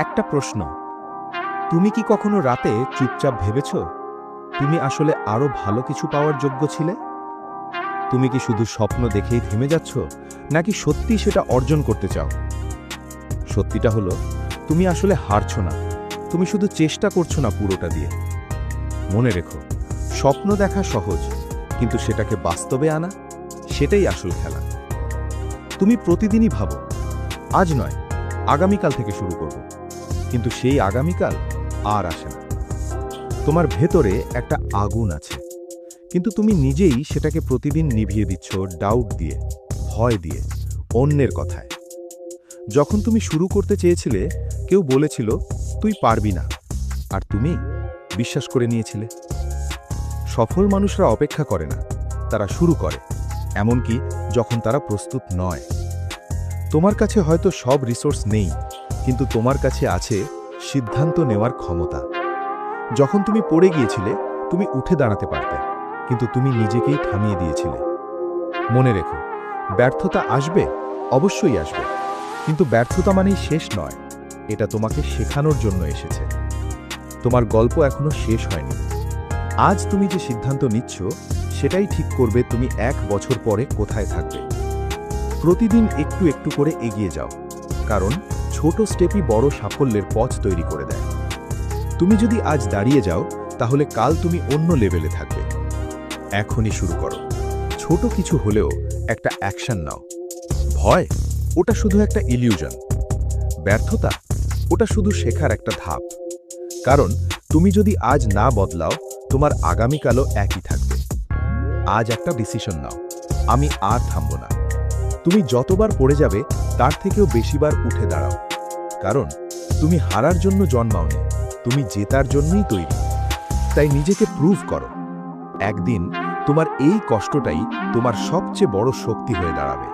একটা প্রশ্ন, তুমি কি কখনো রাতে চুপচাপ ভেবেছ তুমি আসলে আরো ভালো কিছু পাওয়ার যোগ্য ছিলে? তুমি কি শুধু স্বপ্ন দেখেই থেমে যাচ্ছ, নাকি সত্যি সেটা অর্জন করতে চাও? সত্যিটা হলো, তুমি আসলে হারছো না, তুমি শুধু চেষ্টা করছো না পুরোটা দিয়ে। মনে রেখো, স্বপ্ন দেখা সহজ, কিন্তু সেটাকে বাস্তবে আনা, সেটাই আসল খেলা। তুমি প্রতিদিনই ভাবো, আজ নয়, আগামীকাল থেকে শুরু করব, কিন্তু সেই আগামীকাল আর আসে না। তোমার ভেতরে একটা আগুন আছে, কিন্তু তুমি নিজেই সেটাকে প্রতিদিন নিভিয়ে দিচ্ছ ডাউট দিয়ে, ভয় দিয়ে, অন্যের কথায়। যখন তুমি শুরু করতে চেয়েছিলে, কেউ বলেছিল তুই পারবি না, আর তুমি বিশ্বাস করে নিয়েছিলে। সফল মানুষরা অপেক্ষা করে না, তারা শুরু করে, এমনকি যখন তারা প্রস্তুত নয়। তোমার কাছে হয়তো সব রিসোর্স নেই, কিন্তু তোমার কাছে আছে সিদ্ধান্ত নেওয়ার ক্ষমতা। যখন তুমি পড়ে গিয়েছিলে, তুমি উঠে দাঁড়াতে পারতে, কিন্তু তুমি নিজেকেই থামিয়ে দিয়েছিলে। মনে রেখো, ব্যর্থতা আসবে, অবশ্যই আসবে, কিন্তু ব্যর্থতা মানেই শেষ নয়, এটা তোমাকে শেখানোর জন্য এসেছে। তোমার গল্প এখনো শেষ হয়নি। আজ তুমি যে সিদ্ধান্ত নিচ্ছ, সেটাই ঠিক করবে তুমি 1 বছর পরে কোথায় থাকবে। প্রতিদিন একটু একটু করে এগিয়ে যাও, কারণ ছোট স্টেপই বড় সাফল্যের পথ তৈরি করে দেয়। তুমি যদি আজ দাঁড়িয়ে যাও, তাহলে কাল তুমি অন্য লেভেলে থাকবে। এখনই শুরু করো, ছোট কিছু হলেও একটা অ্যাকশন নাও। ভয়, ওটা শুধু একটা ইলিউশন। ব্যর্থতা, ওটা শুধু শেখার একটা ধাপ। কারণ তুমি যদি আজ না বদলাও, তোমার আগামীকালও একই থাকবে। আজ একটা ডিসিশন নাও, আমি আর থামব না। তুমি যতবার পড়ে যাবে, তার থেকেও বেশিবার উঠে দাঁড়াও। কারণ তুমি হারার জন্য জন্মাওনি, তুমি জেতার জন্যই তৈরি। তাই নিজেকে প্রুভ করো। একদিন তোমার এই কষ্টটাই তোমার সবচেয়ে বড় শক্তি হয়ে দাঁড়াবে।